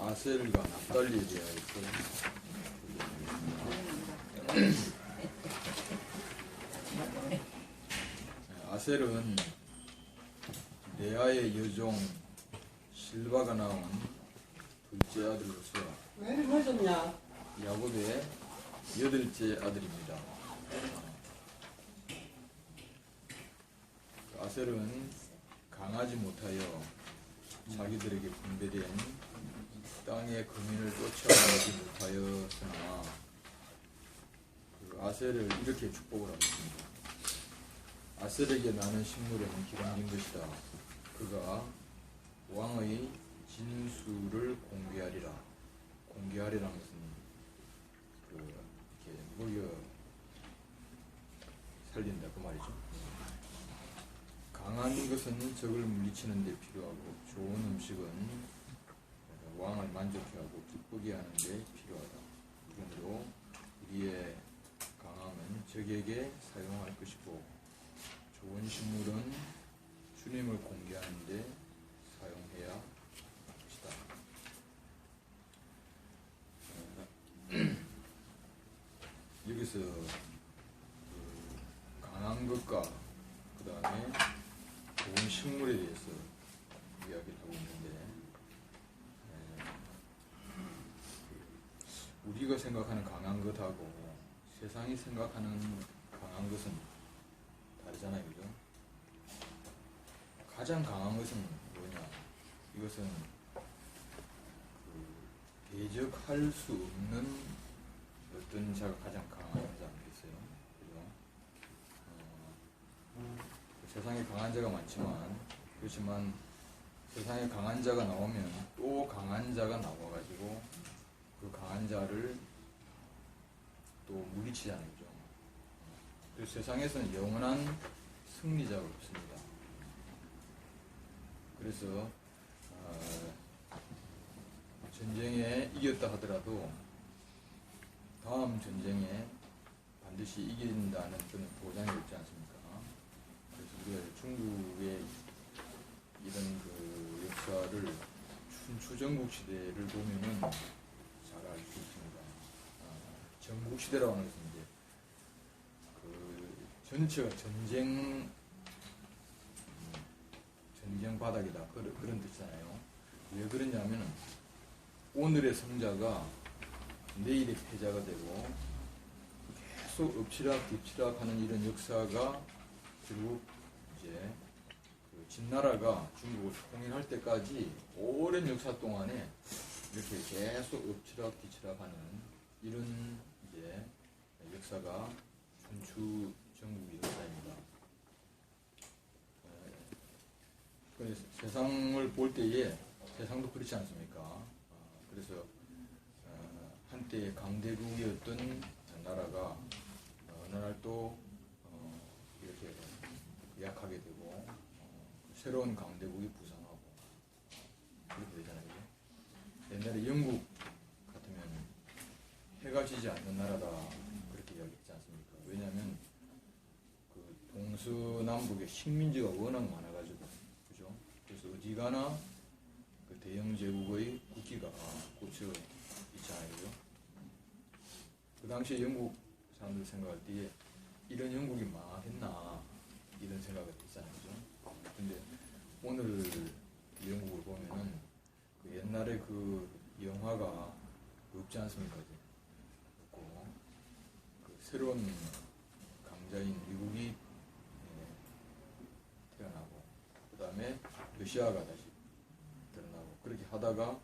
아셀과 납달리에 대하여서 아셀은 레아의 여종 실바가 낳은 둘째 아들로서 야곱의 8째 아들입니다. 아셀은 강하지 못하여 자기들에게 분배된 땅의 거민을 쫓아내지 못하였으나 아셀을 이렇게 축복을 하였습니다. 아셀에게 나는 식물에는 기름진 것이다. 그가 왕의 진수를 공개하리라. 공개하리라는 것은 이렇게 먹여 살린다 그 말이죠. 강한 것은 적을 물리치는 데 필요하고 좋은 음식은 왕을 만족해 하고 기쁘게 하는 데 필요하다. 그러므로 우리의 강함은 적에게 사용할 것이고 좋은 식물은 주님을 공개하는 데 사용해야 할 것이다. 여기서 강한 것과 그 다음에 좋은 식물에 대해서 이야기를 하고 있는데 우리가 생각하는 강한 것하고 세상이 생각하는 강한 것은 다르잖아요, 그죠? 가장 강한 것은 뭐냐? 이것은 대적할 수 없는 어떤 자가 가장 강한 자 아니겠어요? 그죠? 세상에 강한 자가 많지만, 그렇지만 세상에 강한 자가 나오면 또 강한 자가 나와가지고 그 강한 자를 또 물리치잖아요, 그죠? 그 세상에서는 영원한 승리자가 없습니다. 그래서 전쟁에 이겼다 하더라도 다음 전쟁에 반드시 이긴다는 그런 보장이 없지 않습니까? 그래서 우리가 중국의 이런 그 역사를 춘추전국 시대를 보면은 잘 알 수 있습니다. 전국 시대라고 하는 것은 이제 그 전체가 전쟁 바닥이다 그런 뜻이잖아요. 왜 그러냐면은 오늘의 승자가 내일의 패자가 되고 계속 엎치락 뒤치락 하는 이런 역사가 결국 이제 그 진나라가 중국을 통일할 때까지 오랜 역사 동안에 이렇게 계속 엎치락 뒤치락 하는 이런 이제 역사가 춘추 전국의 역사입니다. 세상을 볼 때에 세상도 그렇지 않습니까? 그래서 한때 강대국이었던 나라가 어느 날 또 이렇게 약하게 되고 새로운 강대국이 부상하고 그렇게 되잖아요. 옛날에 영국 같으면 해가 지지 않는 나라다 그렇게 이야기했지 않습니까? 왜냐하면 그 동서남북의 식민지가 워낙 많아가지고 그죠? 그래서 어디 가나 그 대영 제국의 국기가 꽂혀 있잖아요, 그죠? 그 당시에 영국 사람들 생각할 때에 이런 영국이 망했나 이런 생각을 했잖아요, 그죠? 근데 오늘 영국을 보면은 그 옛날에 그 영화가 없지 않습니까? 없고 그 새로운 강자인 미국이 태어나고 그 다음에 러시아가 다시 드러나고 그렇게 하다가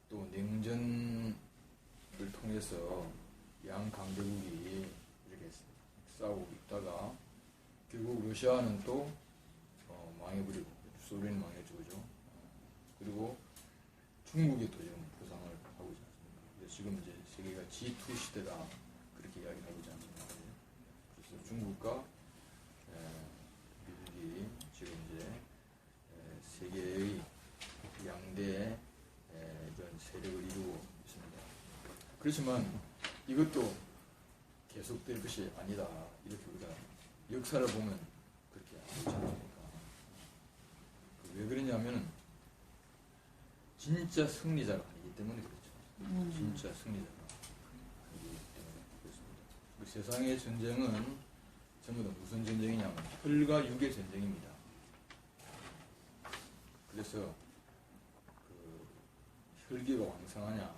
또 냉전을 통해서 양 강대국이 이렇게 싸우고 있다가 결국 러시아는 또 망해버리고 소련이 망해지고 그죠? 그리고 중국이 또 지금 부상을 하고 있지 않습니까? 그래서 지금 이제 세계가 G2 시대다 그렇게 이야기를 하고 있지 않습니까? 그래서 중국과 미국이 지금 이제 세계의 양대 이런 세력을 이루고 있습니다. 그렇지만 이것도 계속될 것이 아니다. 이렇게 우리가 역사를 보면 그렇게 알지 않습니까? 왜 그러냐면 진짜 승리자가 아니기 때문에 그렇죠. 진짜 승리자가 아니기 때문에 그렇습니다. 그 세상의 전쟁은 전부 다 무슨 전쟁이냐면 혈과 육의 전쟁입니다. 그래서 그 혈기가 왕성하냐,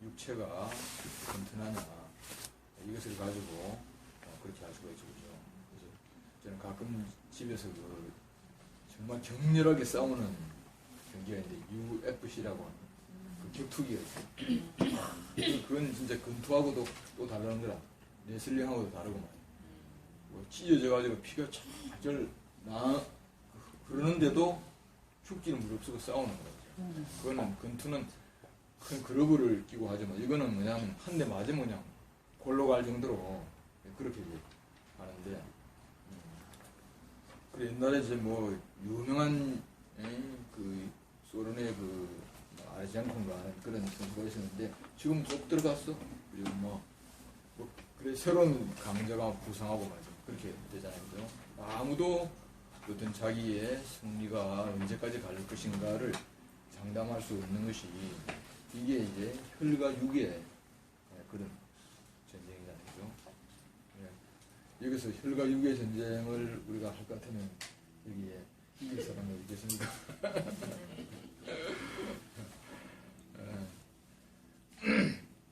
육체가 튼튼하냐, 이것을 가지고 그렇게 알 수가 있죠. 그죠? 그래서 저는 가끔 집에서 그 정말 격렬하게 싸우는 경기가 있는데 UFC라고 하는 그 격투기가 있어요. 그건 진짜 권투하고도 또 다른 거라. 레슬링하고도 다르고 말이에요. 뭐 찢어져가지고 피가 찰 흐르는데도 죽기는 무릅쓰고 싸우는 거죠. 그거는 권투는 큰 그러브를 끼고 하지만 이거는 뭐냐면 한 대 맞으면 그냥 골로 갈 정도로 그렇게 하는데 그 옛날에 이제 뭐 유명한 그 소련의 그 아르지안콘가 하는 그런 선수가 있었는데 지금 쏙 들어갔어. 그리고 뭐 그래 새로운 강자가 부상하고 말이죠. 그렇게 되잖아요. 그죠? 아무도 어떤 자기의 승리가 언제까지 갈 것인가를 장담할 수 없는 것이 이게 이제 혈과 육의 그런 전쟁이잖아요. 그죠? 예. 여기서 혈과 육의 전쟁을 우리가 할 것 같으면 여기에 이길 사람이 있겠습니까?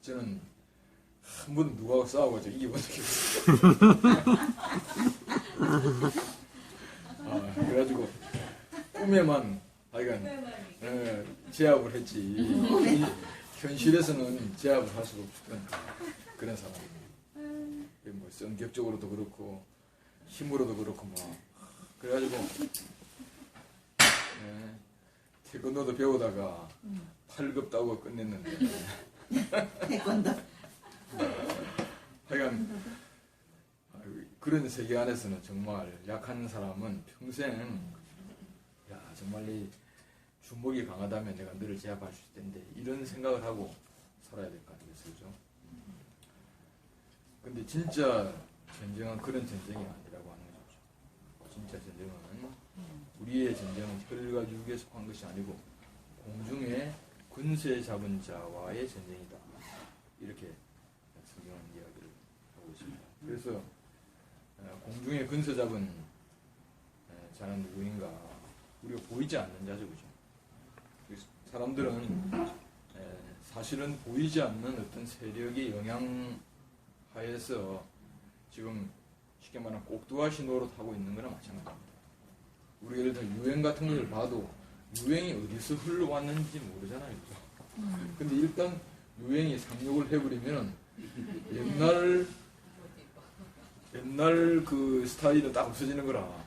저는 한 번도 누구하고 싸워가지고 이겨본 적이 없어요. 그래가지고 꿈에만 하여간 제압을 했지 현실에서는 제압을 할 수가 없었던 그런 사람입니다. 뭐 성격적으로도 그렇고 힘으로도 그렇고 뭐 그래가지고 태권도도 배우다가 8급 따고 끝냈는데 태권도 하여간 그런 세계 안에서는 정말 약한 사람은 평생 야 정말 이 주먹이 강하다면 내가 너를 제압할 수 있을 텐데 이런 생각을 하고 살아야 될 거 아니겠어요? 그죠? 근데 진짜 전쟁은 그런 전쟁이 아니라고 하는 거죠. 진짜 전쟁은 우리의 전쟁은 혈과 육에 속한 것이 아니고 공중에 권세 잡은 자와의 전쟁이다. 이렇게 성경은 이야기를 하고 있습니다. 그래서 공중에 권세 잡은 자는 누구인가? 우리가 보이지 않는 자죠. 그죠? 사람들은 사실은 보이지 않는 어떤 세력의 영향 하에서 지금 쉽게 말하면 꼭두가시 노릇하고 있는 거나 마찬가지입니다. 우리가 예를 들어 유행 같은 것을 봐도 유행이 어디서 흘러왔는지 모르잖아요. 그죠? 근데 일단 유행이 상륙을 해버리면 옛날 그 스타일은 딱 없어지는 거라.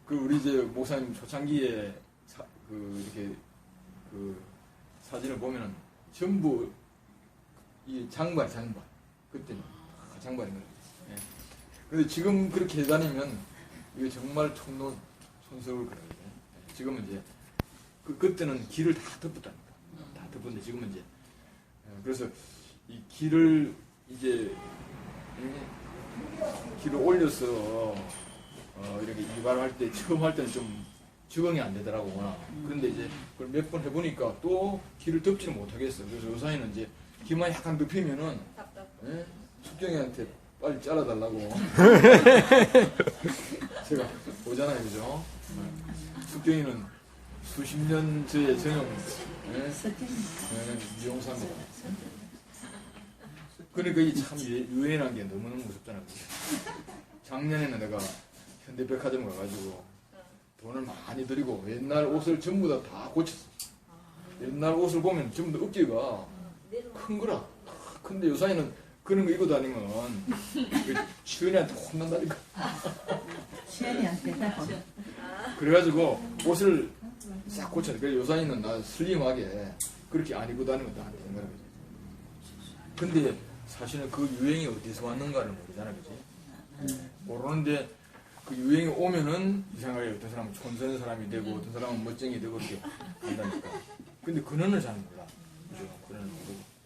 그 우리 이제 목사님 초창기에 이렇게 그 사진을 보면은 전부 이 장발. 그때는 장발인 거예요. 예. 근데 지금 그렇게 다니면 이게 정말 촌스러울 거예요. 예. 지금은 이제 그때는 길을 다 덮었다니까. 다 덮었는데 지금은 이제 그래서 이 길을 이제 길을 올려서 이렇게 이발할 때 처음 할 때는 좀 적응이 안 되더라고. 그런데 이제 그걸 몇 번 해보니까 또 길을 덮지는 못하겠어. 그래서 요사이는 이제 귀만 약간 덮이면은 숙경이한테 빨리 잘라달라고 제가 오잖아요. 그죠? 숙경이는 수십 년 저의 전용 미용사입니다. 그러니까 이 참 유행한 게 너무너무 무섭잖아요. 작년에는 내가 현대백화점 가가지고 돈을 많이 들이고 옛날 옷을 전부 다 고쳤어. 옛날 옷을 보면 전부 다 어깨가 큰 거라. 근데 요사이는 그런 거 입고 다니면 시은이한테 혼난다니까. 시은이한테 그래가지고 옷을 싹 고쳤어. 그래서 요사이는 나 슬림하게 그렇게 안 입고 다니면 나한테 생각을 하지. 근데 사실은 그 유행이 어디서 왔는가를 모르잖아. 그지? 모르는데 그 유행이 오면은 이상하게 어떤 사람은 촌스러운 사람이 되고 어떤 사람은 멋쟁이 되고 이렇게 한다니까. 근데 근원을 잘 몰라. 그죠? 근원을 모르고.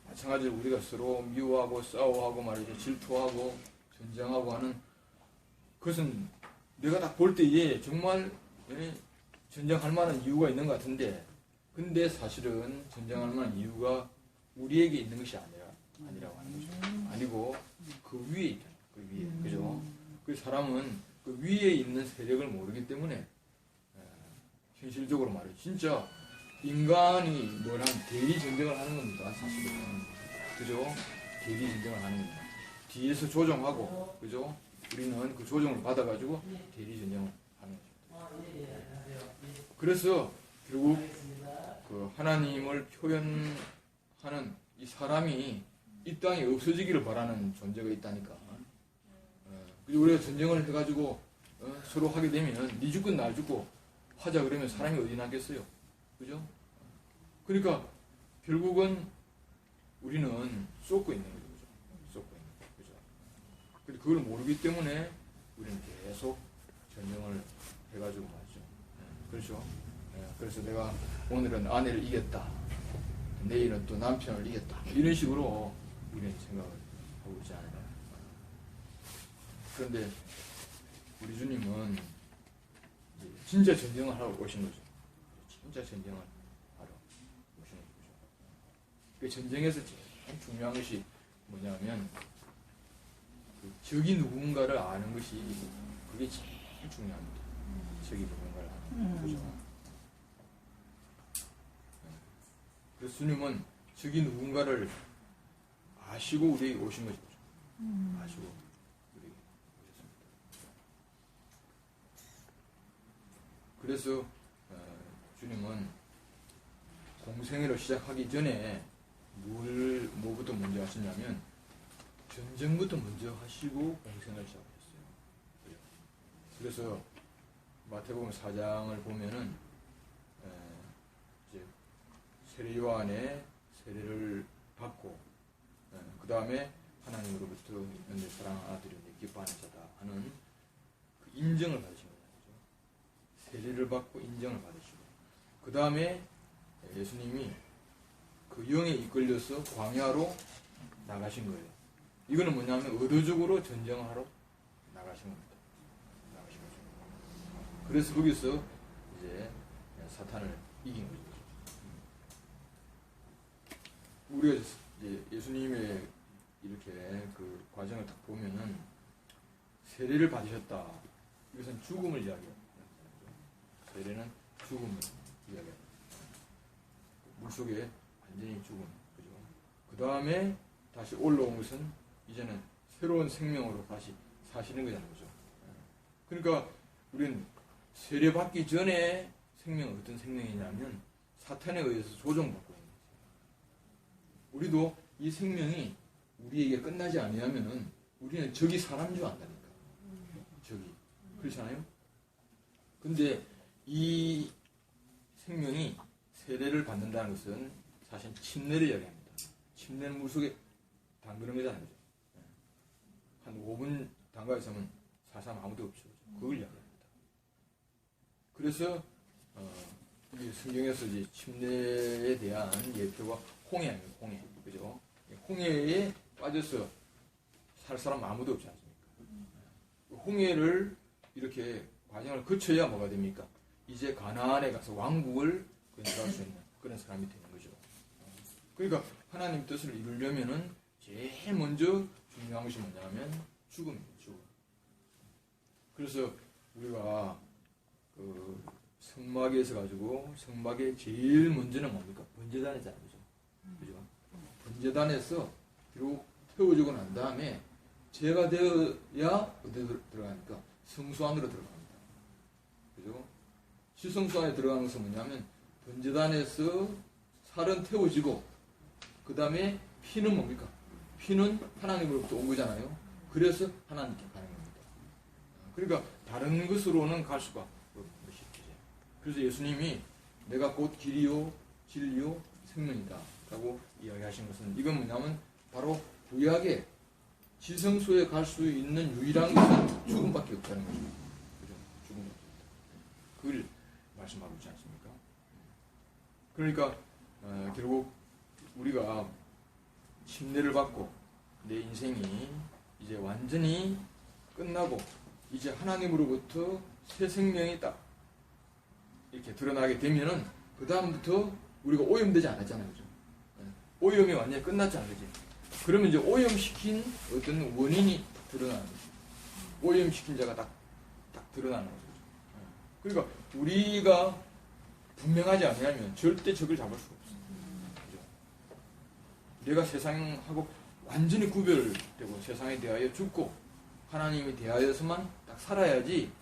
마찬가지로 우리가 서로 미워하고 싸워하고 말이죠. 질투하고 전쟁하고 하는 그것은 내가 딱 볼 때에 정말 전쟁할 만한 이유가 있는 것 같은데 근데 사실은 전쟁할 만한 이유가 우리에게 있는 것이 아니라고 하는 거죠. 아니고 그 위에 있다. 그 위에. 그죠? 그 사람은 그 위에 있는 세력을 모르기 때문에 현실적으로 말해 진짜 인간이 뭐란 대리 전쟁을 하는 겁니다. 사실은. 그죠? 대리 전쟁을 하는 겁니다. 뒤에서 조종하고, 그죠? 우리는 그 조종을 받아가지고 대리 전쟁을 하는 거죠. 그래서 결국 그 하나님을 표현하는 이 사람이 이 땅에 없어지기를 바라는 존재가 있다니까. 그리고 우리가 전쟁을 해가지고 서로 하게 되면 니 죽고 나 죽고 하자 그러면 사람이 어디 남겠어요? 그죠? 그러니까 결국은 우리는 쏟고 있는 거죠. 쏟고 있는 거죠. 그죠? 근데 그걸 모르기 때문에 우리는 계속 전쟁을 해가지고 말이죠. 그렇죠? 그래서 내가 오늘은 아내를 이겼다. 내일은 또 남편을 이겼다. 이런 식으로 우리는 생각을 하고 있지 않아요. 그런데 우리 주님은 진짜 전쟁을 하러 오신 거죠. 진짜 전쟁을 하러 오신 거죠. 그 전쟁에서 제일 중요한 것이 뭐냐면 그 적이 누군가를 아는 것이 그게 제일 중요합니다. 적이 누군가를 아는 거죠. 그래서 주님은 적이 누군가를 아시고 우리에게 오신 것이죠. 아시고 우리에게 오셨습니다. 그래서 주님은 공생애를 시작하기 전에 뭐부터 먼저 하시냐면 전쟁부터 먼저 하시고 공생을 시작하셨어요. 그래서 마태복음 4장을 보면은 이제 세례 요한의 세례를 받고 그 다음에 하나님으로부터 내 사랑하는 아들이 내 기뻐하는 자다 하는 그 인정을 받으신 거죠. 세례를 받고 인정을 받으시고 그 다음에 예수님이 그 영에 이끌려서 광야로 나가신 거예요. 이거는 뭐냐면 의도적으로 전쟁을 하러 나가신 겁니다. 나가신 거죠. 그래서 거기서 이제 사탄을 이긴 거죠. 우리가 이제 예수님의 이렇게 그 과정을 딱 보면은 세례를 받으셨다. 이것은 죽음을 이야기합니다. 세례는 죽음을 이야기합니다. 물속에 완전히 죽음. 그죠? 그 다음에 다시 올라온 것은 이제는 새로운 생명으로 다시 사시는 거잖아요. 그죠? 그러니까 우리는 세례 받기 전에 생명은 어떤 생명이냐면 사탄에 의해서 조종받고 있는 거죠. 우리도 이 생명이 우리에게 끝나지 않으면은 우리는 적이 사람인 줄 안다니까. 적이. 그렇잖아요? 근데 이 생명이 세례를 받는다는 것은 사실 침례를 이야기합니다. 침례는 물속에 담그는 거잖아요. 그죠? 한 5분 담가 있으면 사람 아무도 없죠. 그걸 이야기합니다. 그래서 이 성경에서 이제 침례에 대한 예표가 홍해입니다. 홍해. 그죠? 홍해에 빠져서 살 사람 아무도 없지 않습니까? 홍해를 이렇게 과정을 거쳐야 뭐가 됩니까? 이제 가나안에 가서 왕국을 건설할 수 있는 그런 사람이 되는 거죠. 그러니까 하나님 뜻을 이루려면은 제일 먼저 중요한 것이 뭐냐면 죽음입니다. 죽음. 그래서 우리가 그 성막에서 가지고 성막에 제일 먼저는 뭡니까? 번제단이잖아요. 그죠? 번제단에서 비록 태워지고 난 다음에 제가 되어야 어디로 들어가니까 성수 안으로 들어갑니다. 그죠? 시성수 안에 들어가는 것은 뭐냐면 번제단에서 살은 태워지고 그 다음에 피는 뭡니까? 피는 하나님으로부터 온 거잖아요. 그래서 하나님께 가는 겁니다. 그러니까 다른 것으로는 갈 수가 없는 것이죠. 그래서 예수님이 내가 곧 길이요 진리요 생명이다 라고 이야기하신 것은 이건 뭐냐면 바로 구약의 지성소에 갈 수 있는 유일한 것은 죽음밖에 없다는 거죠. 그죠? 죽음밖에 없다. 그걸 말씀하고 있지 않습니까? 그러니까 결국 우리가 침례를 받고 내 인생이 이제 완전히 끝나고 이제 하나님으로부터 새 생명이 딱 이렇게 드러나게 되면은 그 다음부터 우리가 오염되지 않았잖아요. 그죠? 예. 오염이 완전히 끝났잖아요. 그지? 그러면 이제 오염시킨 어떤 원인이 드러나는 거죠. 오염시킨 자가 딱 드러나는 거죠. 예. 그러니까 우리가 분명하지 않으면 절대 적을 잡을 수가 없어요. 그죠? 내가 세상하고 완전히 구별되고 세상에 대하여 죽고 하나님에 대하여서만 딱 살아야지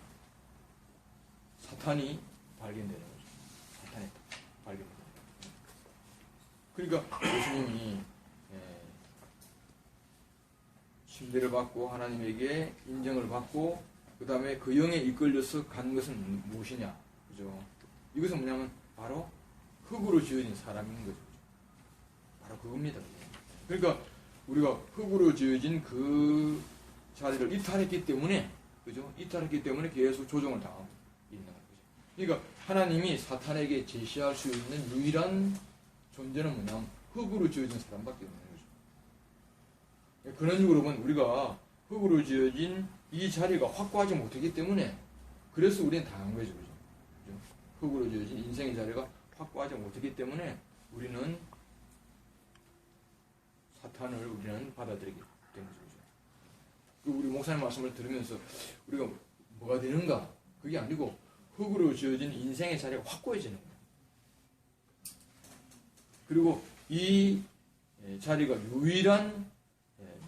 사탄이 발견되는 거죠. 사탄이 딱 발견되는 거죠. 그러니까 예수님이 신뢰를 받고 하나님에게 인정을 받고 그 다음에 그 영에 이끌려서 간 것은 무엇이냐, 그죠? 이것은 뭐냐면 바로 흙으로 지어진 사람인 거죠. 바로 그겁니다. 그러니까 우리가 흙으로 지어진 그 자리를 이탈했기 때문에, 그죠? 이탈했기 때문에 계속 조종을 당하고 있는 거죠. 그러니까 하나님이 사탄에게 제시할 수 있는 유일한 존재는 뭐냐면 흙으로 지어진 사람밖에 없는 거죠. 그런 식으로 보면 우리가 흙으로 지어진 이 자리가 확고하지 못하기 때문에 그래서 우리는 당한 거죠. 그죠? 흙으로 지어진 인생의 자리가 확고하지 못하기 때문에 우리는 사탄을 우리는 받아들이게 된 거죠. 우리 목사님 말씀을 들으면서 우리가 뭐가 되는가? 그게 아니고 흙으로 지어진 인생의 자리가 확고해지는 거예요. 그리고 이 자리가 유일한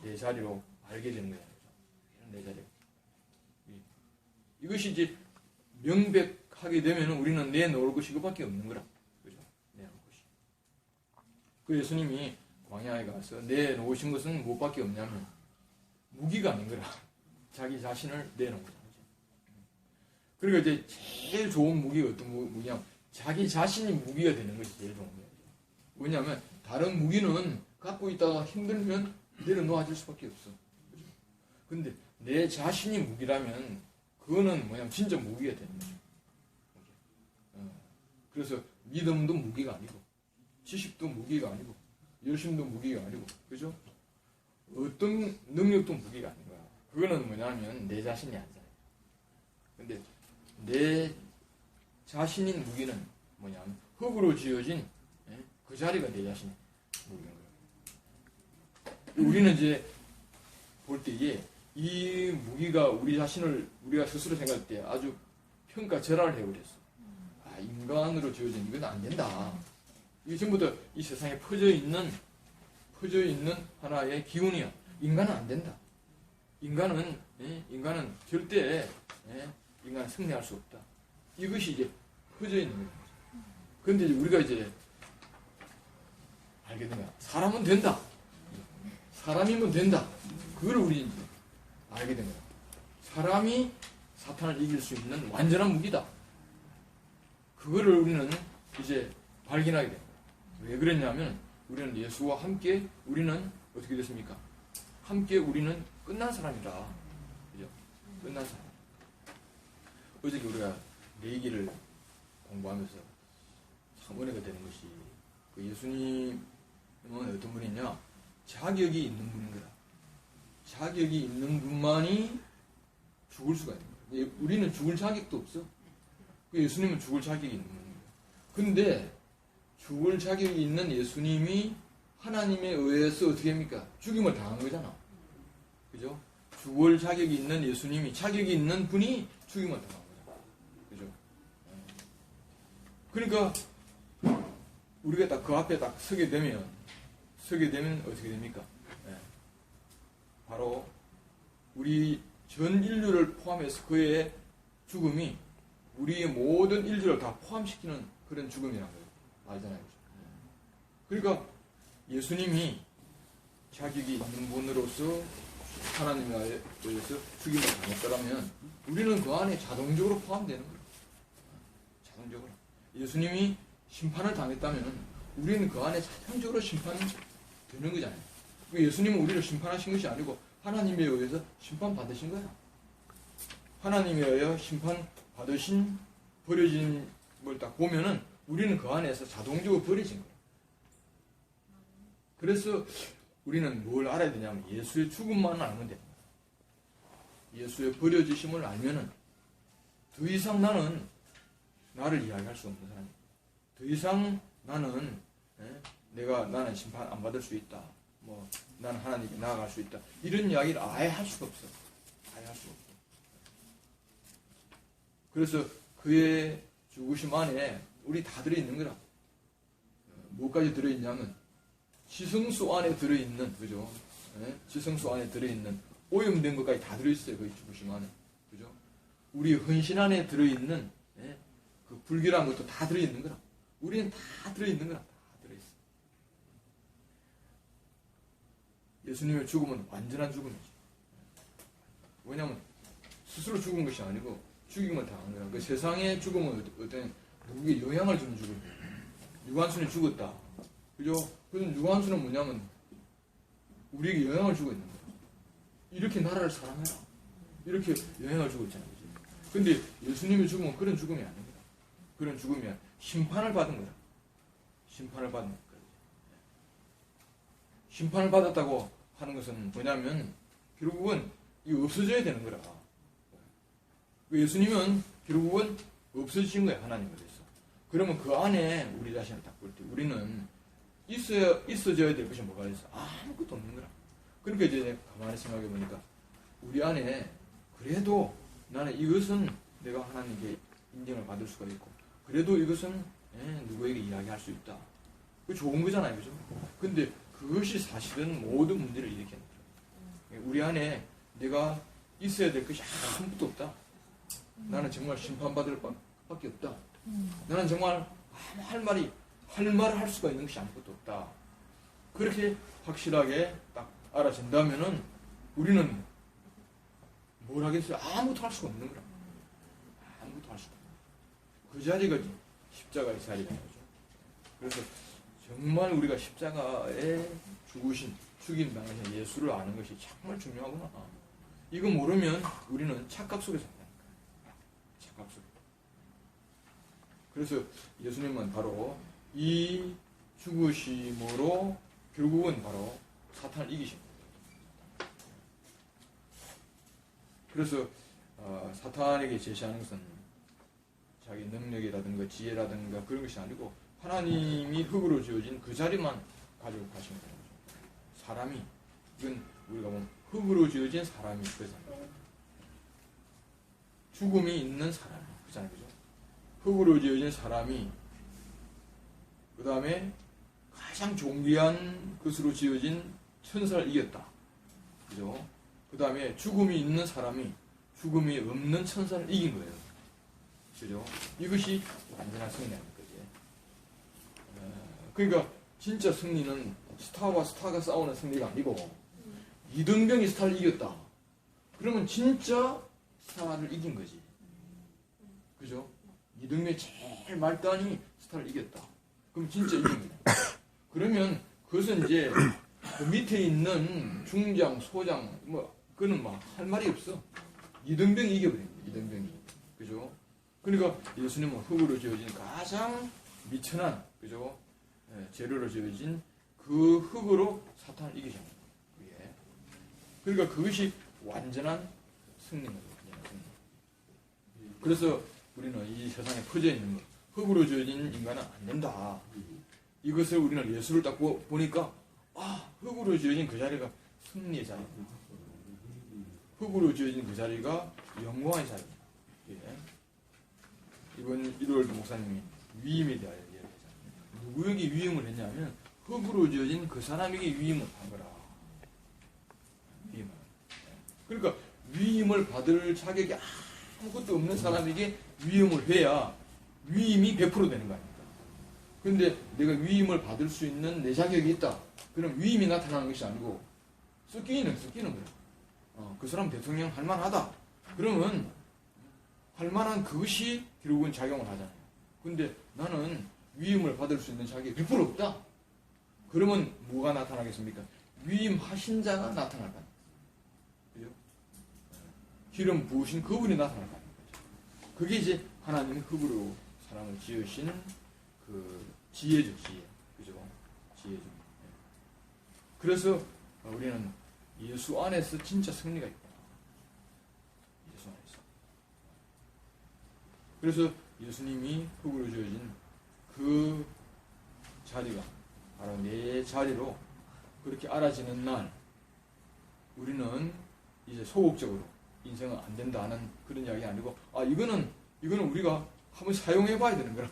내 자리로 알게 되는 거예요. 내 자리. 이것이 이제 명백하게 되면 우리는 내놓을 것이 그밖에 없는 거라. 그죠? 내놓을 것이. 그 예수님이 광야에 가서 내놓으신 것은 무엇밖에 없냐면 무기가 아닌 거라. 자기 자신을 내놓은 거죠. 그러니까 이제 제일 좋은 무기가 어떤 무기냐면 자기 자신이 무기가 되는 것이 제일 좋은 거예요. 왜냐하면 다른 무기는 갖고 있다가 힘들면 내려놓아질 수밖에 없어. 그죠? 근데 내 자신이 무기라면 그거는 뭐냐면 진짜 무기가 되는 거죠. 그래서 믿음도 무기가 아니고 지식도 무기가 아니고 열심도 무기가 아니고, 그죠? 어떤 능력도 무기가 아닌 거야. 그거는 뭐냐면 내 자신이 아니잖아요. 근데 내 자신인 무기는 뭐냐면 흙으로 지어진 그 자리가 내 자신의 무기인 거예요. 우리는 이제 볼 때에 이 무기가 우리 자신을 우리가 스스로 생각할 때 아주 평가절하를 해버렸어. 아, 인간으로 지어진 이건 안 된다. 이게 전부 다 이 세상에 퍼져 있는 하나의 기운이야. 인간은 안 된다. 인간은 절대 인간은 승리할 수 없다. 이것이 이제 퍼져 있는 거죠. 그런데 우리가 이제 알게 되면 사람은 된다. 사람이면 된다. 그걸 우리 이제 알게 된 거야. 사람이 사탄을 이길 수 있는 완전한 무기다. 그거를 우리는 이제 발견하게 된 거야. 왜 그랬냐면 우리는 예수와 함께 우리는 어떻게 됐습니까? 함께 우리는 끝난 사람이다. 그죠? 끝난 사람. 어저께 우리가 레이기를 공부하면서 참 은혜가 되는 것이 그 예수님은 어떤 분이냐? 자격이 있는 분인 거다. 자격이 있는 분만이 죽을 수가 있는 거야. 우리는 죽을 자격도 없어. 예수님은 죽을 자격이 있는 분입니다. 근데 죽을 자격이 있는 예수님이 하나님에 의해서 어떻게 합니까? 죽임을 당한 거잖아. 그죠? 죽을 자격이 있는 예수님이, 자격이 있는 분이 죽임을 당한 거잖아. 그죠? 그러니까 우리가 딱 그 앞에 딱 서게 되면 어떻게 됩니까? 바로 우리 전 인류를 포함해서 그의 죽음이 우리의 모든 인류를 다 포함시키는 그런 죽음이라는 거예요. 알잖아요. 그러니까 예수님이 자격이 있는 분으로서 하나님에 의해서 죽임을 당했더라면 우리는 그 안에 자동적으로 포함되는 거예요. 자동적으로. 예수님이 심판을 당했다면 우리는 그 안에 자동적으로 심판되는 거잖아요. 예수님은 우리를 심판하신 것이 아니고 하나님에 의해서 심판받으신 거야. 하나님에 의해 심판받으신 버려진 걸 딱 보면은 우리는 그 안에서 자동적으로 버려진 거야. 그래서 우리는 뭘 알아야 되냐면 예수의 죽음만 알면 됩니다. 예수의 버려지심을 알면은 더 이상 나는 나를 이야기할 수 없는 사람이야. 더 이상 나는 나는 심판 안 받을 수 있다. 뭐 나는 하나님께 나아갈 수 있다. 이런 이야기를 아예 할 수가 없어. 아예 할 수가 없어. 그래서 그의 죽으심 안에 우리 다 들어있는 거라. 뭐까지 들어있냐면 지성소 안에 들어있는, 그죠? 지성소 안에 들어있는 오염된 것까지 다 들어있어요. 그 죽으심 안에, 그죠? 우리 헌신 안에 들어있는 그 불결한 것도 다 들어있는 거라. 우리는 다 들어있는 거라. 다 들어있어. 예수님의 죽음은 완전한 죽음이지. 왜냐하면 스스로 죽은 것이 아니고 죽임을 당한 거야. 그 세상의 죽음은 어떤 누구에게 영향을 주는 죽음이에요. 유관순이 죽었다. 그죠? 그럼 유관순은 뭐냐면 우리에게 영향을 주고 있는 거야. 이렇게 나라를 사랑해라. 이렇게 영향을 주고 있잖아요. 그죠? 근데 예수님의 죽음은 그런 죽음이 아닙니다. 그런 죽음이야. 심판을 받은 거야. 심판을 받는 거야. 심판을 받았다고 하는 것은 뭐냐면 결국은 이거 없어져야 되는 거라. 예수님은 결국은 없어지신 거야. 하나님으로서. 그러면 그 안에 우리 자신을 딱 볼 때 우리는 있어져야 될 것이 뭐가 있어? 아무것도 없는 거라. 그러니까 이제 가만히 생각해 보니까 우리 안에 그래도 나는 이것은 내가 하나님께 인정을 받을 수가 있고 그래도 이것은 누구에게 이야기할 수 있다. 그 좋은 거잖아요. 그죠? 근데 그것이 사실은 모든 문제를 일으키는 거예요. 우리 안에 내가 있어야 될 것이 아무것도 없다. 나는 정말 심판받을 밖에 없다. 나는 정말 할 말을 할 수가 있는 것이 아무것도 없다. 그렇게 확실하게 딱 알아진다면은 우리는 뭘 하겠어요? 아무것도 할 수가 없는 거라. 아무것도 할 수가 없는 거라. 그 자리가 십자가의 자리라는 거죠. 그래서 정말 우리가 십자가에 죽임 당하신 예수를 아는 것이 정말 중요하구나. 이거 모르면 우리는 착각 속에 산다니까. 착각 속에. 그래서 예수님은 바로 이 죽으심으로 결국은 바로 사탄을 이기신 거예요. 그래서 사탄에게 제시하는 것은 자기 능력이라든가 지혜라든가 그런 것이 아니고 하나님이 흙으로 지어진 그 자리만 가지고 가시는 거죠. 사람이, 이건 우리가 보면 흙으로 지어진 사람이 그잖아요. 죽음이 있는 사람이 그잖아요. 그죠? 흙으로 지어진 사람이 그 다음에 가장 존귀한 것으로 지어진 천사를 이겼다. 그죠? 그 다음에 죽음이 있는 사람이 죽음이 없는 천사를 이긴 거예요. 그죠? 이것이 완전한 승리라는 거지. 그러니까 진짜 승리는 스타와 스타가 싸우는 승리가 아니고 이등병이 스타를 이겼다. 그러면 진짜 스타를 이긴 거지. 그죠? 이등병이 제일 말단이 스타를 이겼다. 그럼 진짜 이긴 거야. 그러면 그것은 이제 그 밑에 있는 중장, 소장 그거는 막 할 말이 없어. 이등병이 이겨버린 거야. 이등병이. 그죠? 그러니까 예수님은 흙으로 지어진 가장 미천한, 그죠? 재료로 지어진 그 흙으로 사탄을 이기셨는 거예요. 그러니까 그것이 완전한 승리인 거예요. 그래서 우리는 이 세상에 퍼져 있는 것, 흙으로 지어진 인간은 안 된다. 이것을 우리는 예수를 딱 보니까 흙으로 지어진 그 자리가 승리의 자리다. 흙으로 지어진 그 자리가 영광의 자리다. 이번 1월 목사님이 위임에 대하여 얘기했잖아요. 누구에게 위임을 했냐면 흙으로 지어진 그 사람에게 위임을 한 거라. 위임을. 그러니까 위임을 받을 자격이 아무것도 없는 사람에게 위임을 해야 위임이 100% 되는 거 아닙니까? 근데 내가 위임을 받을 수 있는 내 자격이 있다. 그럼 위임이 나타나는 것이 아니고 섞이는 거예요. 그 사람 대통령 할 만하다. 그러면 할 만한 그것이 결국은 작용을 하잖아요. 근데 나는 위임을 받을 수 있는 자격이 100% 없다. 그러면 뭐가 나타나겠습니까? 위임하신 자가 나타날 거 아닙니까? 그죠? 기름 부으신 그분이 나타날 거 아닙니까? 그게 이제 하나님이 흙으로 사람을 지으신 그 지혜죠, 지혜. 그죠? 지혜죠. 그래서 우리는 예수 안에서 진짜 승리가 있구나. 예수 안에서. 그래서 예수님이 흙으로 지어진 그 십자가의 자리로 그렇게 알아지는 날 우리는 이제 소극적으로 인생은 안 된다 하는 그런 이야기 아니고 이거는 우리가 한번 사용해 봐야 되는 거라.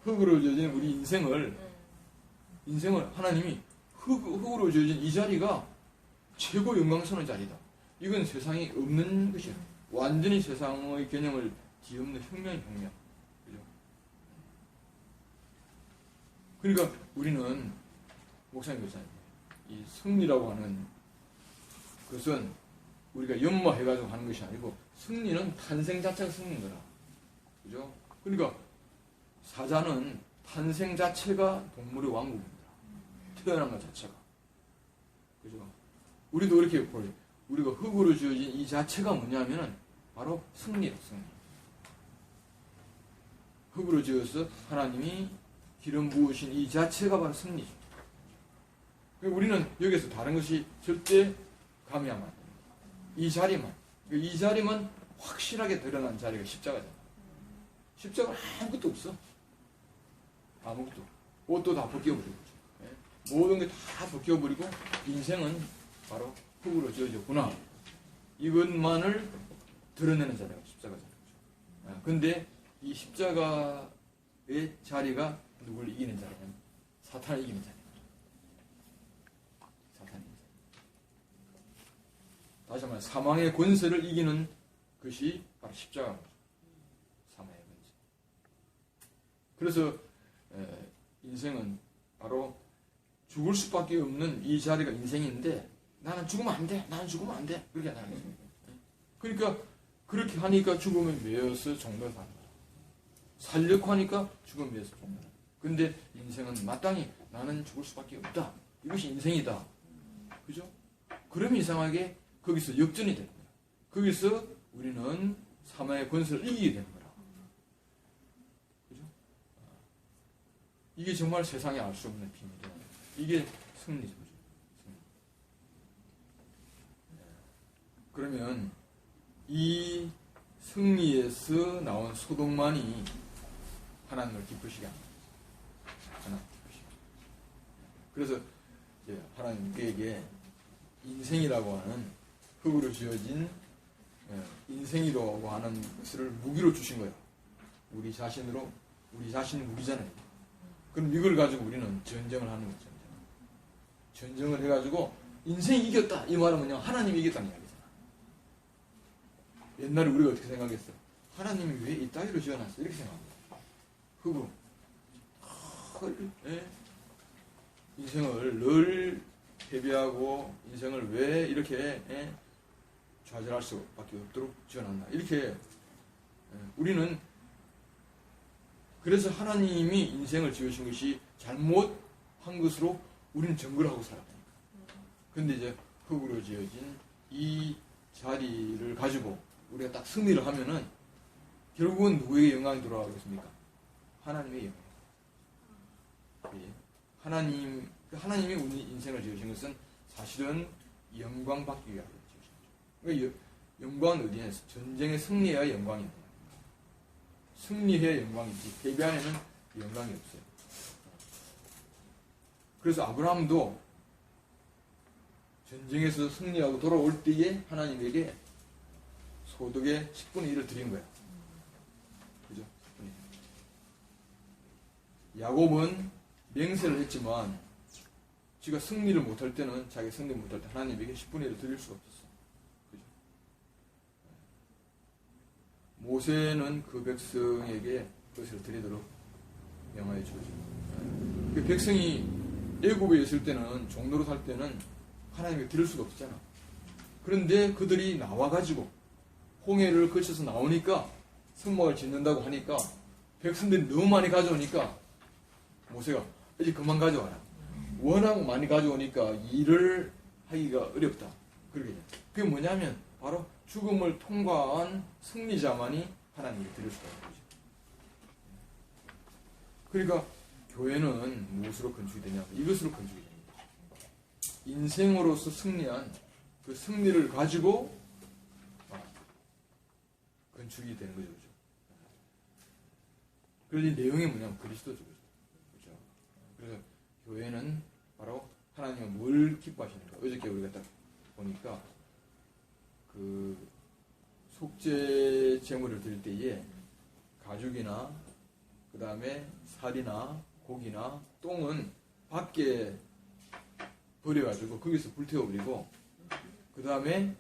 흙으로 지어진 우리 인생을 하나님이 흙으로 지어진 이 자리가 최고 영광스러운 자리다. 이건 세상에 없는 것이야. 완전히 세상의 개념을 뒤엎는 혁명이 혁명. 그죠? 그러니까 우리는 목사님 교사님 이 승리라고 하는 것은 우리가 연마해가지고 하는 것이 아니고 승리는 탄생 자체가 승리인 거라. 그죠? 그러니까 사자는 탄생 자체가 동물의 왕국입니다. 태어난 것 자체가. 그죠? 우리도 이렇게 보여요. 우리가 흙으로 지어진 이 자체가 뭐냐면은 바로 승리예요, 승리. 흙으로 지어서 하나님이 기름 부으신 이 자체가 바로 승리죠. 우리는 여기서 다른 것이 절대 가미하면 안 됩니다. 이 자리만 확실하게 드러난 자리가 십자가잖아요. 십자가는 아무것도 없어. 아무것도. 옷도 다 벗겨버리고. 모든 게 다 벗겨버리고 인생은 바로 흙으로 지어졌구나. 이것만을 드러내는 자리가 십자가잖아요. 근데 이 십자가의 자리가 누구를 이기는 자리냐면 사탄을 이기는 자리입니다. 사탄이. 다시 한번 사망의 권세를 이기는 것이 바로 십자가입니다. 사망의 권세. 그래서 인생은 바로 죽을 수밖에 없는 이 자리가 인생인데 나는 죽으면 안 돼. 그렇게 하는 거예요. 그러니까 그렇게 하니까 죽음에 매여서 종로에 가는 거야. 살려고 하니까 죽음에 매여서 종로에 가는 거야. 근데 인생은 마땅히 나는 죽을 수밖에 없다. 이것이 인생이다. 그죠? 그러면 이상하게 거기서 역전이 되는 거야. 거기서 우리는 사망의 권세를 이기게 되는 거라. 그죠? 이게 정말 세상에 알 수 없는 비밀이야. 이게 승리죠. 승리. 그러면 이 승리에서 나온 소동만이 하나님을 기쁘시게 합니다. 하나님 기쁘시게. 그래서 이제 하나님께게 인생이라고 하는 흙으로 지어진 인생이라고 하는 것을 무기로 주신 거예요. 우리 자신이 무기잖아요. 그럼 이걸 가지고 우리는 전쟁을 하는 거죠. 전쟁을 해가지고 인생이 이겼다 이 말은 뭐냐 하나님이 이겼다는 이야기잖아. 옛날에 우리가 어떻게 생각했어? 하나님이 왜 이 따위로 지어놨어? 이렇게 생각합니다. 흙으로 인생을 늘 패배하고 인생을 왜 이렇게 좌절할 수밖에 없도록 지어놨나 이렇게 우리는 그래서 하나님이 인생을 지으신 것이 잘못한 것으로 우리는 정거를 하고 살았다니까. 근데 이제 흙으로 지어진 이 자리를 가지고 우리가 딱 승리를 하면은 결국은 누구에게 영광이 돌아가겠습니까? 하나님의 영광. 하나님이 우리 인생을 지으신 것은 사실은 영광 받기 위하여 지으신 거죠. 그러니까 영광은 어디에 있어? 전쟁의 승리해야 영광이 있는 거예요. 승리해야 영광이지 패배 안에는 영광이 없어요. 그래서 아브라함도 전쟁에서 승리하고 돌아올 때에 하나님에게 소득의 10분의 1을 드린 거야. 그죠? 야곱은 맹세를 했지만 지가 승리를 못할 때는 자기 승리 못할 때 하나님에게 10분의 1을 드릴 수가 없었어. 그죠? 모세는 그 백성에게 그것을 드리도록 명하여 주었죠. 그 백성이 애굽에 있을 때는 종로로 살 때는 하나님께 드릴 수가 없잖아. 그런데 그들이 나와가지고 홍해를 거쳐서 나오니까 성막을 짓는다고 하니까 백성들이 너무 많이 가져오니까 모세가 이제 그만 가져와라. 워낙 많이 가져오니까 일을 하기가 어렵다. 그러게. 그게 뭐냐면 바로 죽음을 통과한 승리자만이 하나님께 드릴 수가 있는 거죠. 그러니까 교회는 무엇으로 건축이 되냐? 이것으로 건축이 됩니다. 인생으로서 승리한 그 승리를 가지고 건축이 되는 거죠. 그죠? 그래서 이 내용이 뭐냐면 그리스도죠. 그죠? 그래서 교회는 보니까 그 속죄 제물을 드릴 때에 가죽이나 그 다음에 살이나 고기나 똥은 밖에 버려가지고 거기서 불태워버리고 그 다음에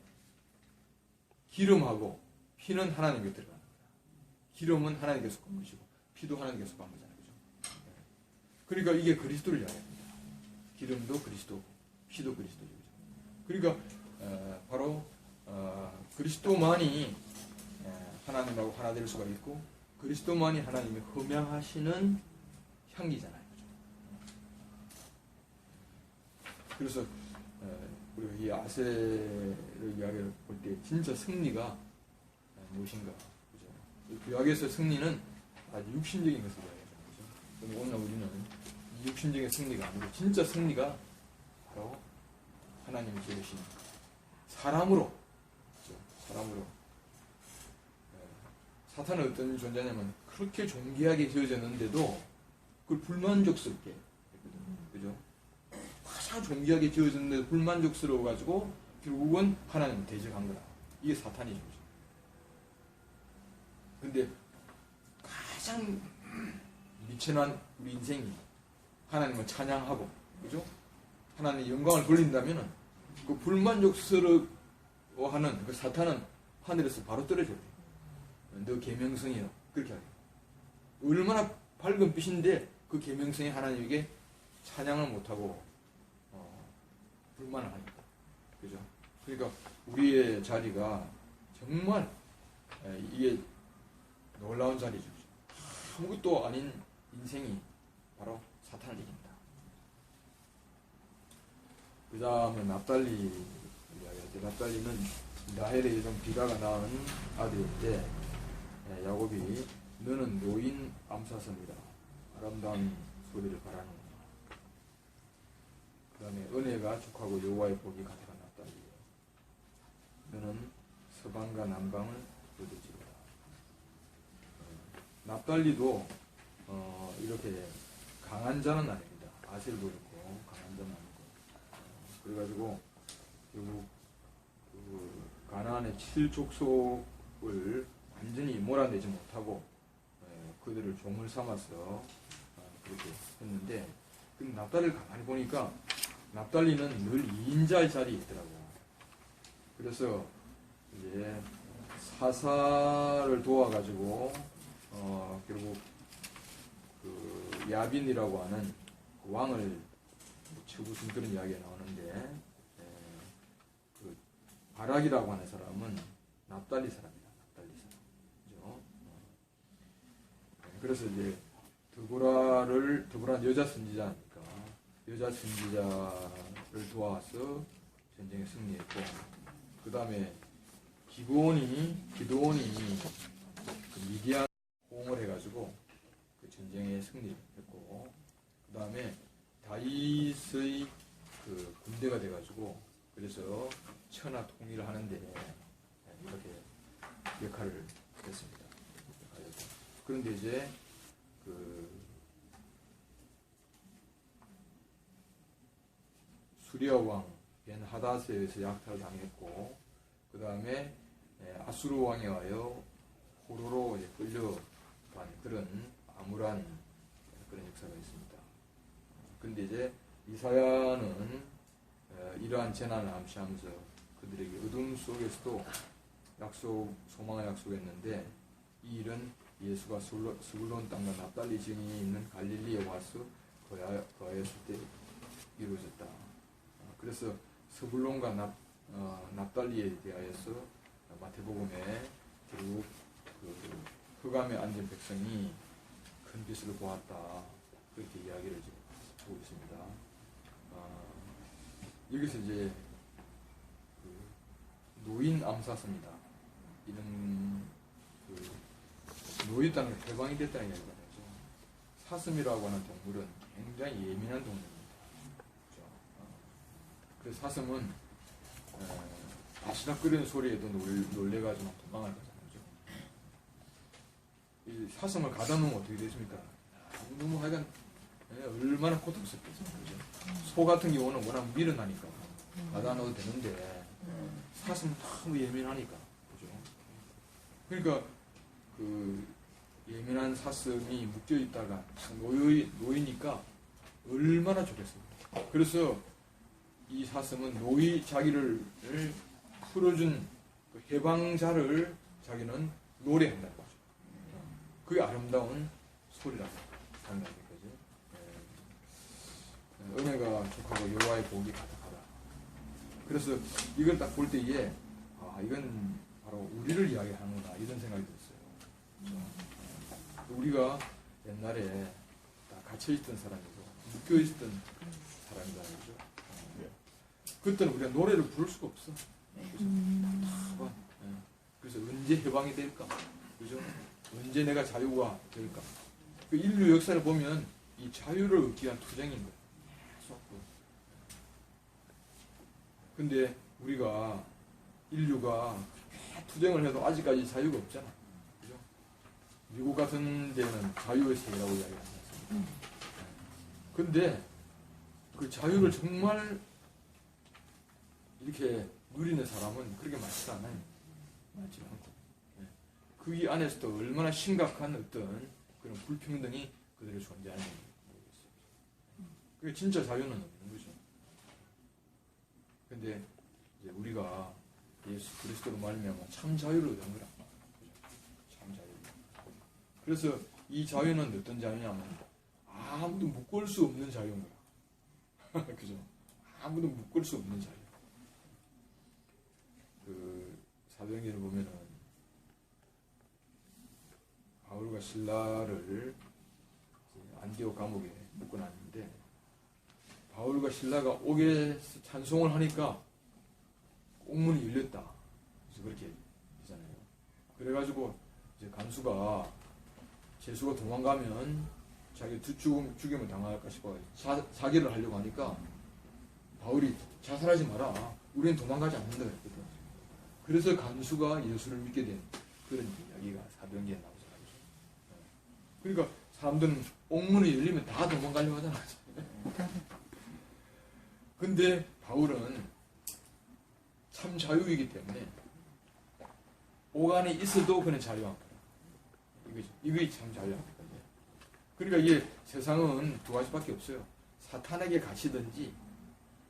기름하고 피는 하나님께 들어가는 거야. 기름은 하나님께 속한 것이고 피도 하나님께 속한 거잖아요. 그죠? 그러니까 이게 그리스도를 이야기합니다. 기름도 그리스도고 피도 그리스도죠. 그러니까 바로 그리스도만이 하나님하고 하나 될 수가 있고 그리스도만이 하나님이 흠양하시는 향기잖아요. 그래서 우리가 이 아세를 이야기를 볼 때 진짜 승리가 무엇인가, 그죠? 구약에서 승리는 아주 육신적인 것을 이야기하잖아요. 그죠? 그럼 오늘 우리는 이 육신적인 승리가 아니고 진짜 승리가 바로 하나님이 지으신 사람으로, 그죠? 사람으로. 사탄은 어떤 존재냐면 그렇게 존귀하게 지어졌는데도 그걸 불만족스럽게 했거든요. 그죠? 가장 존귀하게 지어졌는데 불만족스러워가지고 결국은 하나님을 대적한 거다. 이게 사탄이죠. 근데 가장 미천한 우리 인생이 하나님을 찬양하고, 그죠? 하나님의 영광을 돌린다면은 그 불만족스러워하는 그 사탄은 하늘에서 바로 떨어져요. 너 계명성이요. 그렇게 하죠. 얼마나 밝은 빛인데 그 계명성이 하나님에게 찬양을 못하고 불만을 하니까. 그죠? 그러니까 우리의 자리가 정말 이게 놀라운 자리죠. 아무것도 아닌 인생이 바로 사탄을 이긴다. 그 다음에 납달리 이야기할 때, 납달리는 라헬의 여종 비다가 낳은 아들인데 야곱이 너는 노인 암사선이다. 아름다운 소리를 바라는구나. 그 다음에 은혜가 축하고 여호와의 복이 가득한 납달리요. 너는 서방과 남방을 얻을지로다. 납달리도 이렇게 강한 자는 아닙니다. 아셀도 그렇고 강한 자는 아니고 그래가지고 결국 그 가나안의 7족속을 완전히 몰아내지 못하고 그들을 종을 삼아서 그렇게 했는데 그 납달리를 가만히 보니까 납달리는 늘 2인자의 자리에 있더라고요. 그래서 이제 사사를 도와가지고 결국 그 야빈이라고 하는 그 왕을 치고 무슨 그런 이야기가 나오는데 그 바락이라고 하는 사람은 납달리 사람이다. 납달리 사람. 그죠? 그래서 이제 드보라는 여자 선지자니까 여자 선지자를 도와서 전쟁에 승리했고 그 다음에 기도온이 그 미디안 호응을 해가지고 그 전쟁에 승리했고 그 다음에 다윗의 그 군대가 돼가지고 그래서 천하 통일을 하는데 이렇게 역할을 했습니다. 그런데 이제 그 수리아 왕 벤 하닷에 의해서 약탈을 당했고 그 다음에 아수르 왕에 와요 호로로 끌려간 그런 암울한 그런 역사가 있습니다. 그런데 이제 이사야는 이러한 재난을 암시하면서 그들에게 어둠 속에서도 소망을 약속했는데 이 일은 예수가 스불론 땅과 납달리 지경이 있는 갈릴리에 와서 거하였을 때 이루어졌다. 그래서 스불론과 납달리에 대하여서 마태복음에 결국 그 흑암에 앉은 백성이 큰 빛을 보았다. 그렇게 이야기를 지금 하고 있습니다. 여기서 이제 그 노인 암사선이다. 이런 노였다는 게 해방이 됐다는 얘기가 되죠. 사슴이라고 하는 동물은 굉장히 예민한 동물입니다. 그렇죠? 그래서 사슴은 바시락거리는 소리에도 놀래가지고 도망할 거잖아요. 그렇죠? 이 사슴을 가다 놓으면 어떻게 되십니까? 너무 하여간 얼마나 고통스럽겠어요. 그렇죠? 소 같은 경우는 워낙 밀어나니까 가다 놓아도 되는데 사슴은 너무 예민하니까. 그죠? 그러니까 그 예민한 사슴이 묶여 있다가 탁 놓이니까 얼마나 좋겠어요. 그래서 이 사슴은 자기를 풀어준 그 해방자를 자기는 노래한다고 하죠. 그게 아름다운 소리라고 생각하는 거죠. 은혜가 족하고 여호와의 복이 가득하다. 그래서 이걸 딱 볼 때에 이건 바로 우리를 이야기하는구나 이런 생각이 들었어요. 그렇죠? 우리가 옛날에 다 갇혀있던 사람이고 묶여있던 사람이다. 그죠? 그때는 우리가 노래를 부를 수가 없어. 그죠? 그래서 언제 해방이 될까? 그죠? 언제 내가 자유가 될까? 그 인류 역사를 보면 이 자유를 얻기 위한 투쟁인 거예요. 계속. 근데 우리가 인류가 투쟁을 해도 아직까지 자유가 없잖아. 그죠? 미국 같은 데는 자유의 세계라고 이야기하지 않습니까? 근데 그 자유를 정말 이렇게 누리는 사람은 그렇게 많지 않아요. 많지 않고. 그 안에서도 얼마나 심각한 어떤 그런 불평등이 그들의 존재하는지 모르겠어요. 그게 진짜 자유는 없는 거죠. 근데 이제 우리가 예수 그리스도로 말미암아 참 자유를 얻은 거라. 참 자유. 그래서 이 자유는 어떤 자유냐면 아무도 묶을 수 없는 자유인 거야. 그죠? 아무도 묶을 수 없는 자유. 그 사도행전을 보면은 바울과 신라를 안디옥 감옥에 묶어놨는데 바울과 신라가 옥에 찬송을 하니까 옥문이 열렸다. 그래서 그렇게 되잖아요. 그래가지고 이제 간수가 제수가 도망가면 자기 죽임을 당할까 싶어 자기를 하려고 하니까 바울이 자살하지 마라. 우리는 도망가지 않는다 그랬거든. 그래서 간수가 예수를 믿게 된 그런 이야기가 사도행전에 나오잖아요. 그러니까 사람들은 옥문이 열리면 다 도망가려고 하잖아. 근데 바울은 참 자유이기 때문에 옥 안에 있어도 그는 자유한 거야. 이거죠. 이게 참 자유한 거예요. 그러니까 이게 세상은 두 가지밖에 없어요. 사탄에게 갇히든지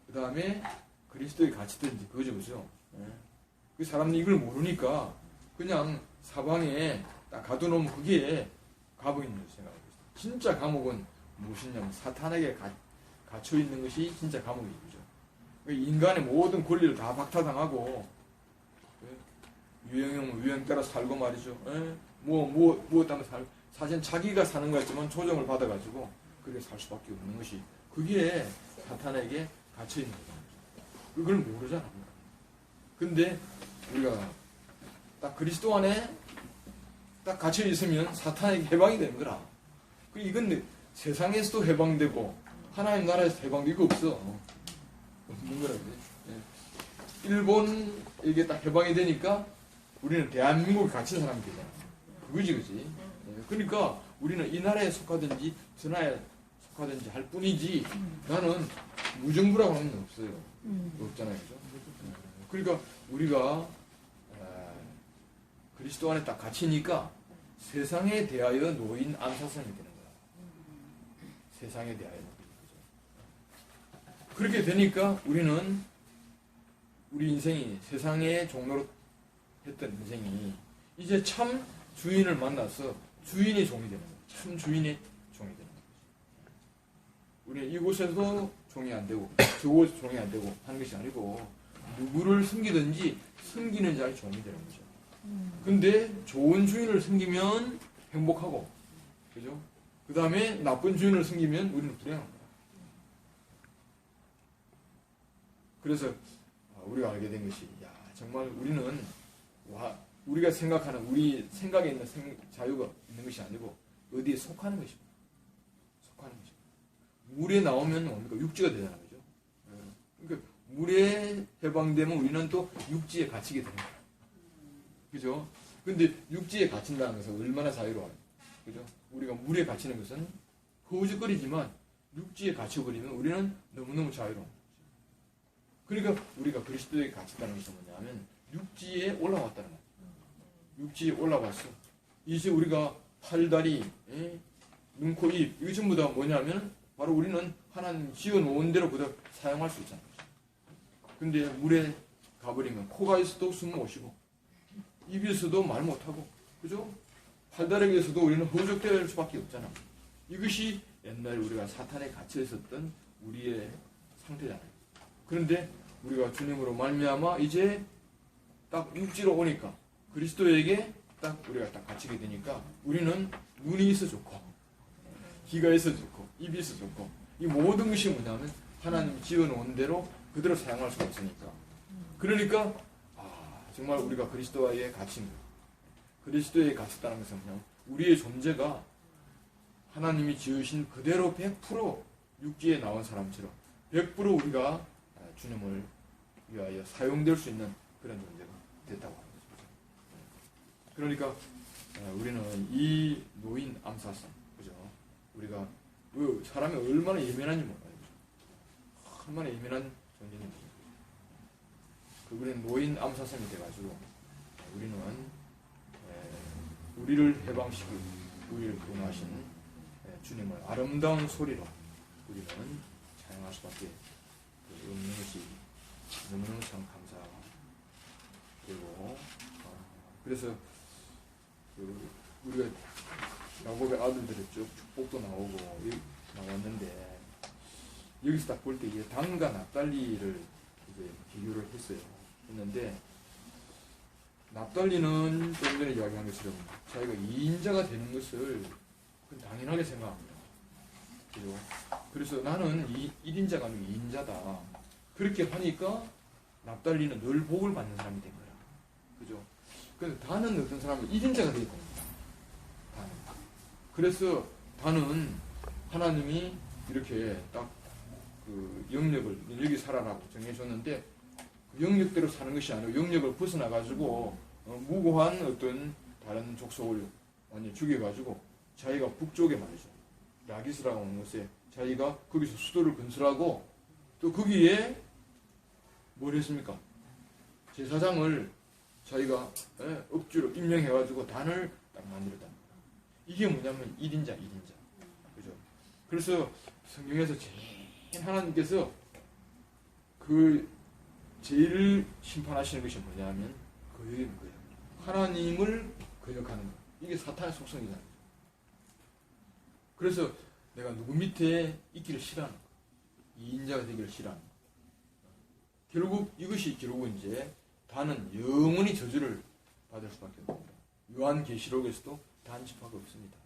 그 다음에 그리스도에 갇히든지 그거죠. 그죠? 그 사람들이 이걸 모르니까 그냥 사방에 딱 가둬놓으면 그게 감옥인 줄 생각하고 있어요. 진짜 감옥은 무엇이냐면 사탄에게 갇혀있는 것이 진짜 감옥이죠. 인간의 모든 권리를 다 박탈당하고 유행 따라 살고 말이죠. 뭐 따라 사실 자기가 사는 거였지만 조정을 받아가지고 그렇게 살 수밖에 없는 것이 그게 사탄에게 갇혀있는 거죠. 그걸 모르잖아. 근데 우리가 딱 그리스도 안에 딱 갇혀 있으면 사탄에게 해방이 되는 거라. 이건 세상에서도 해방되고 하나님 나라에서 해방되고 없어. 없는 거라고. 일본에게 딱 해방이 되니까 우리는 대한민국에 갇힌 사람이 되잖아. 그지. 그러니까 우리는 이 나라에 속하든지 저 나라에 속하든지 할 뿐이지 나는 무정부라고 하는 건 없어요. 없잖아요. 그죠? 그러니까 우리가 그리스도 안에 딱 갇히니까 세상에 대하여 노인 암사선이 되는 거야. 세상에 대하여 노인. 그렇게 되니까 우리는 우리 인생이 세상의 종로로 했던 인생이 이제 참 주인을 만나서 주인의 종이 되는 거야. 참 주인의 종이 되는 거야. 우리는 이곳에서 종이 안 되고 저곳에서 종이 안 되고 하는 것이 아니고 누구를 섬기든지 섬기는 자의 종이 되는 거죠. 근데 좋은 주인을 섬기면 행복하고, 그죠? 그 다음에 나쁜 주인을 섬기면 우리는 불행한 거야. 그래서 우리가 알게 된 것이, 정말 우리는 우리가 생각하는 우리 생각에 있는 자유가 있는 것이 아니고 어디에 속하는 것입니다. 속하는 것입니다. 물에 나오면 뭡니까? 육지가 되잖아요, 그죠? 그러니까 물에 해방되면 우리는 또 육지에 갇히게 되는 거예요. 그죠? 근데 육지에 갇힌다는 것은 얼마나 자유로워요. 그죠? 우리가 물에 갇히는 것은 허우적거리지만 육지에 갇혀버리면 우리는 너무너무 자유로운 거죠. 그러니까 우리가 그리스도에 갇혔다는 것은 뭐냐면 육지에 올라왔다는 거예요. 육지에 올라왔어. 이제 우리가 팔다리, 눈, 코, 입 이거 전부 다 뭐냐면 바로 우리는 하나님 지어놓은 대로 그대로 사용할 수 있잖아요. 근데 물에 가버리면 코가 있어도 숨 못 쉬고 입이 있어도 말 못하고 그죠? 팔다리에서도 우리는 허우적될 수밖에 없잖아. 이것이 옛날 우리가 사탄에 갇혀 있었던 우리의 상태잖아요. 그런데 우리가 주님으로 말미암아 이제 딱 육지로 오니까 그리스도에게 딱 우리가 딱 갇히게 되니까 우리는 눈이 있어 좋고 귀가 있어 좋고 입이 있어 좋고 이 모든 것이 뭐냐면 하나님 지어놓은 대로 그대로 사용할 수가 있으니까 그러니까 정말 우리가 그리스도와의 갇힌 그리스도에 갇혔다는 것은 그냥 우리의 존재가 하나님이 지으신 그대로 100% 육지에 나온 사람처럼 100% 우리가 주님을 위하여 사용될 수 있는 그런 존재가 됐다고 하는 거죠. 그러니까 우리는 이 노인 암사성, 그죠? 우리가 사람이 얼마나 예민한지 몰라요. 얼마나 예민한 존재인지 몰라요. 우리는 노인 암사성이 돼가지고 우리는 우리를 해방시키고 우리를 구원하신 주님을 아름다운 소리로 우리는 찬양할 수밖에 없는 것이 너무너무 참 감사되고 그래서 우리가 야곱의 아들들의 쭉 축복도 나왔는데 여기서 딱 볼 때 이게 단과 납달리를 이제 비교를 했는데 납달리는 좀 전에 이야기한 것처럼 자기가 2인자가 되는 것을 당연하게 생각합니다. 그죠? 그래서 나는 1인자가 아니고 2인자다. 그렇게 하니까 납달리는 늘 복을 받는 사람이 된 거야. 그죠? 근데 다는 어떤 사람은 1인자가 되게 됩니다. 다는. 그래서 다는 하나님이 이렇게 딱 그 영역을 여기 살아라고 정해줬는데 그 영역대로 사는 것이 아니고 영역을 벗어나가지고 무고한 어떤 다른 족속을 완전히 죽여가지고 자기가 북쪽에 말이죠. 라기스라고 하는 곳에 자기가 거기서 수도를 건설하고 또 거기에 뭘 했습니까? 제사장을 자기가 억지로 임명해가지고 단을 딱 만들었다는 거야. 이게 뭐냐면 1인자. 그죠? 그래서 성경에서 제일 하나님께서 그 제일 심판하시는 것이 뭐냐면 거역인 거예요. 하나님을 거역하는 거. 이게 사탄의 속성이잖아요. 그래서 내가 누구 밑에 있기를 싫어하는 거. 2인자가 되기를 싫어하는 거. 결국 이것이 이제 다는 영원히 저주를 받을 수밖에 없습니다. 요한계시록에서도 단 지파가 없습니다.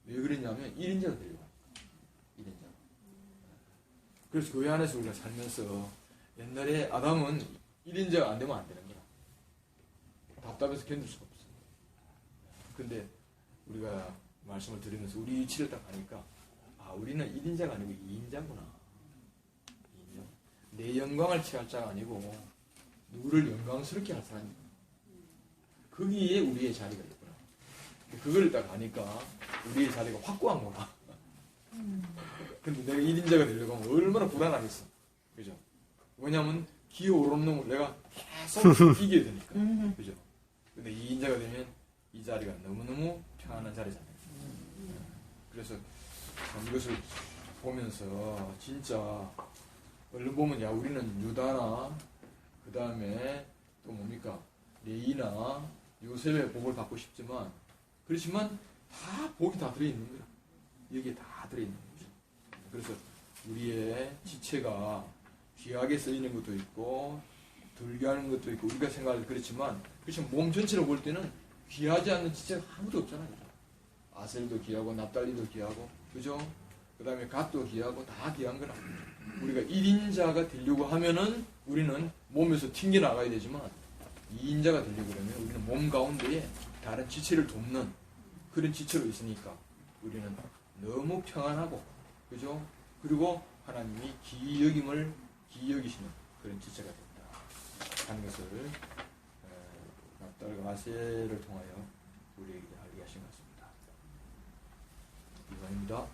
왜 그랬냐면 1인자가 되려고 합니다. 1인자. 그래서 교회 안에서 우리가 살면서 옛날에 아담은 1인자가 안 되면 안 되는 거라. 답답해서 견딜 수가 없어요. 근데 우리가 말씀을 드리면서 우리 위치를 딱 하니까 우리는 1인자가 아니고 2인자구나. 2인자. 내 영광을 취할 자가 아니고 누구를 영광스럽게 할 사람이구나. 거기에 우리의 자리가 있구나. 그걸 딱 하니까 우리의 자리가 확고한 거나. 근데 내가 1인자가 되려고 하면 얼마나 불안하겠어. 그죠? 왜냐면 기어오르는 놈을 내가 계속 이겨야 되니까. 그죠? 근데 2인자가 되면 이 자리가 너무너무 편안한 자리잖아요. 그래서 이것을 보면서 진짜 얼른 보면 우리는 유다나 그 다음에 또 뭡니까? 레이나 요셉의 복을 받고 싶지만 그렇지만 다 복이 다 들어있는 거야. 여기에 다 들어있는 거죠. 그래서 우리의 지체가 귀하게 쓰이는 것도 있고 들게 하는 것도 있고 우리가 생각할 그렇지만 그렇지만 몸 전체로 볼 때는 귀하지 않는 지체가 아무도 없잖아요. 아셀도 귀하고 납달리도 귀하고 그죠? 그 다음에 갓도 귀하고 다 귀한 거라. 우리가 1인자가 되려고 하면은 우리는 몸에서 튕겨나가야 되지만 2인자가 되려고 하면 우리는 몸 가운데에 다른 지체를 돕는 그런 지체로 있으니까 우리는 너무 평안하고 그죠? 그리고 하나님이 기여기시는 그런 지체가 된다 하는 것을 납달과 아셀을 통하여 우리에게 알게 하신 것 같습니다. 이상입니다.